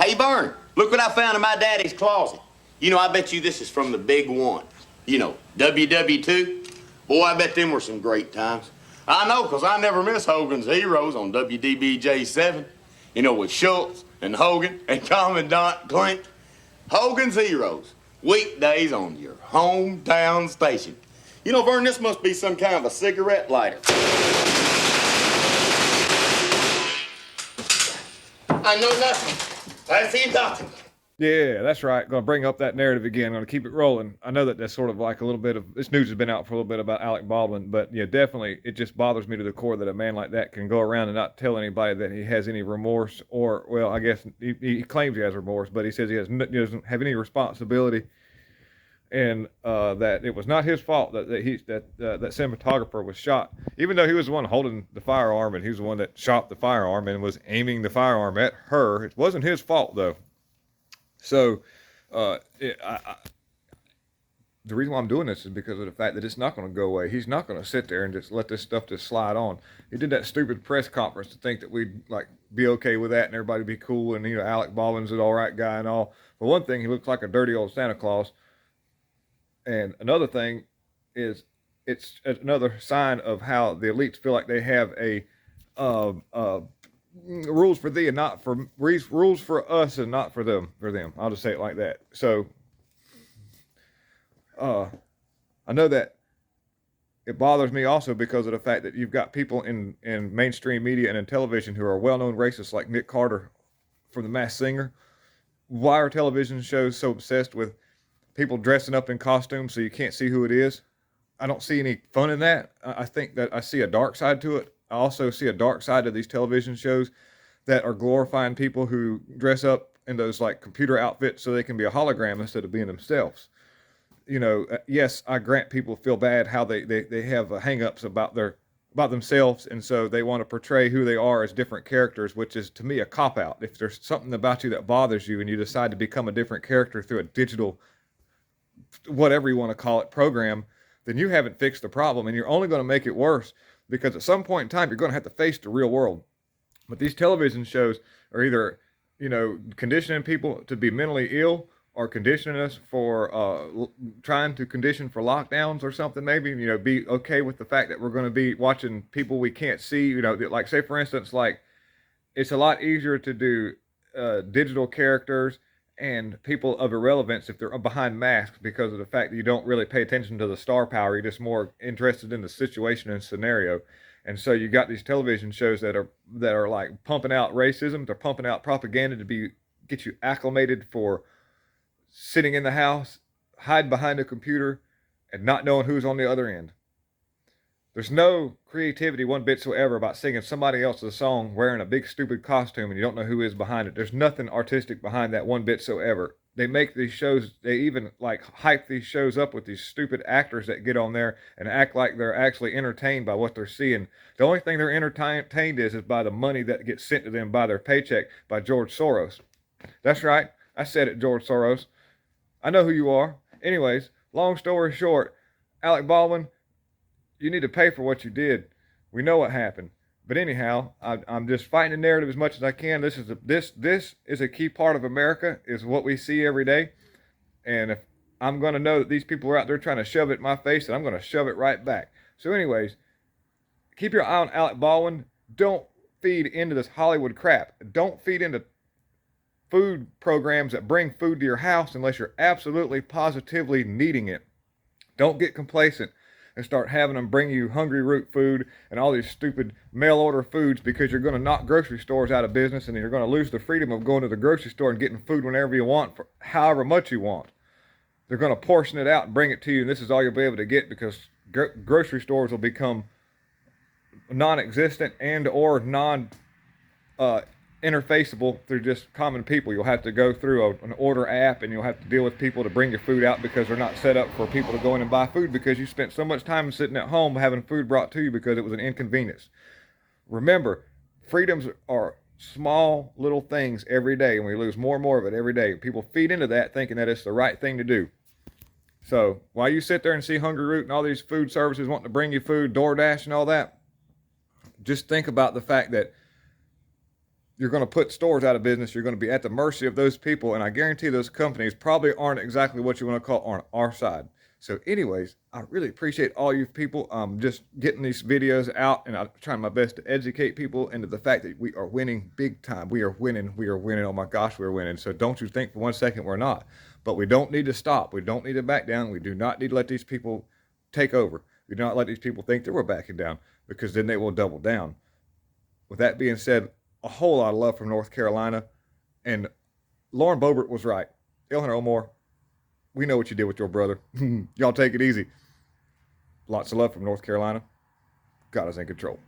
Hey, Vern, look what I found in my daddy's closet. You know, I bet you this is from the big one. You know, WW2. Boy, I bet them were some great times. I know, because I never miss Hogan's Heroes on WDBJ7. You know, with Schultz and Hogan and Commandant Klink. Hogan's Heroes. Weekdays on your hometown station. You know, Vern, this must be some kind of a cigarette lighter. I know nothing. I see nothing. Yeah, that's right. Going to bring up that narrative again. Going to keep it rolling. I know that that's sort of like a little bit of, this news has been out for a little bit about Alec Baldwin, but yeah, definitely it just bothers me to the core that a man like that can go around and not tell anybody that he has any remorse, or, well, I guess he claims he has remorse, but he says he doesn't have any responsibility, and that it was not his fault that that cinematographer was shot, even though he was the one holding the firearm and he was the one that shot the firearm and was aiming the firearm at her. It wasn't his fault though. So, the reason why I'm doing this is because of the fact that it's not going to go away. He's not going to sit there and just let this stuff just slide on. He did that stupid press conference to think that we'd like be okay with that and everybody be cool, and you know, Alec Baldwin's an all right guy and all. For one thing, he looks like a dirty old Santa Claus, and another thing is it's another sign of how the elites feel like they have a rules for thee and not for rules for us and not for them. I'll just say it like that. So I know that it bothers me also because of the fact that you've got people in mainstream media and in television who are well-known racists, like Nick Carter from The Masked Singer. Why are television shows so obsessed with people dressing up in costumes so you can't see who it is? I don't see any fun in that. I think that I see a dark side to it. I also see a dark side to these television shows that are glorifying people who dress up in those like computer outfits so they can be a hologram instead of being themselves. You know, yes, I grant people feel bad how they have hang-ups about themselves, and so they want to portray who they are as different characters, which is to me a cop-out. If there's something about you that bothers you and you decide to become a different character through a digital, whatever you want to call it, program, then you haven't fixed the problem, and you're only going to make it worse. Because at some point in time, you're going to have to face the real world. But these television shows are either, you know, conditioning people to be mentally ill, or conditioning us for trying to condition for lockdowns or something. Maybe, you know, be okay with the fact that we're going to be watching people we can't see. You know, like say for instance, like it's a lot easier to do digital characters and people of irrelevance if they're behind masks, because of the fact that you don't really pay attention to the star power. You're just more interested in the situation and scenario. And so you got these television shows that are like pumping out racism. They're pumping out propaganda to get you acclimated for sitting in the house, hiding behind a computer, and not knowing who's on the other end. There's no creativity one bit whatsoever about singing somebody else's song wearing a big stupid costume and you don't know who is behind it. There's nothing artistic behind that one bit whatsoever. They make these shows, they even like hype these shows up with these stupid actors that get on there and act like they're actually entertained by what they're seeing. The only thing they're entertained is by the money that gets sent to them by their paycheck by George Soros. That's right. I said it, George Soros. I know who you are. Anyways, long story short, Alec Baldwin, you need to pay for what you did. We know what happened. But anyhow, I'm just fighting the narrative as much as I can. This is a key part of America, is what we see every day. And if I'm going to know that these people are out there trying to shove it in my face, then I'm going to shove it right back. So anyways, keep your eye on Alec Baldwin. Don't feed into this Hollywood crap. Don't feed into food programs that bring food to your house unless you're absolutely positively needing it. Don't get complacent and start having them bring you Hungry Root food and all these stupid mail order foods, because you're going to knock grocery stores out of business, and you're going to lose the freedom of going to the grocery store and getting food whenever you want for however much you want. They're going to portion it out and bring it to you, and this is all you'll be able to get, because grocery stores will become non-existent and or interfaceable through just common people. You'll have to go through an order app, and you'll have to deal with people to bring your food out, because they're not set up for people to go in and buy food, because you spent so much time sitting at home having food brought to you because it was an inconvenience. Remember, freedoms are small little things every day, and we lose more and more of it every day. People feed into that thinking that it's the right thing to do. So while you sit there and see Hungry Root and all these food services wanting to bring you food, DoorDash and all that, just think about the fact that you're going to put stores out of business. You're going to be at the mercy of those people. And I guarantee those companies probably aren't exactly what you want to call on our side. So anyways, I really appreciate all you people just getting these videos out, and I'm trying my best to educate people into the fact that we are winning big time. We are winning. We are winning. Oh my gosh, we're winning. So don't you think for 1 second we're not. But we don't need to stop. We don't need to back down. We do not need to let these people take over. We do not let these people think that we're backing down, because then they will double down. With that being said, a whole lot of love from North Carolina. And Lauren Boebert was right. Ilhan Omar, we know what you did with your brother. Y'all take it easy. Lots of love from North Carolina. God is in control.